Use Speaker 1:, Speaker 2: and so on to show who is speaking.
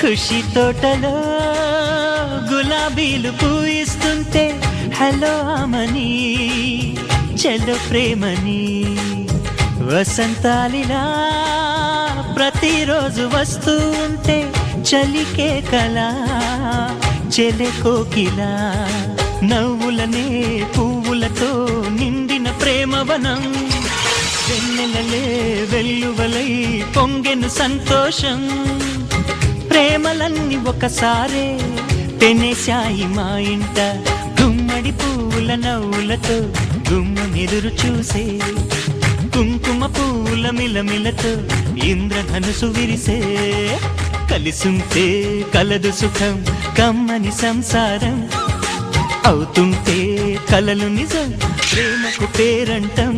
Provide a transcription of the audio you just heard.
Speaker 1: ఖుషి తోటలో గులాబీలు పూయిస్తుంటే హలో ఆమని చెల్లో ప్రేమని వసంతాలిలా ప్రతిరోజు వస్తూ ఉంటే చలికే కలా చెలె కోకిలా నవ్వులనే పువ్వులతో నిండిన ప్రేమవనం వెన్నెలలే వెల్లువలై పొంగెను సంతోషం ప్రేమలన్నీ ఒకసారే పెనేశాయి మా ఇంట గుమ్మడి పువ్వుల నవ్వులతో గుమ్మనెదురు చూసే కుంకుమ పువ్వుల మిలమిలతో ఇంద్రధనుసు విరిసే కలిసుంటే కలదు సుఖం కమ్మని సంసారం అవుతుంటే కలలు నిజం ప్రేమకు పేరంటం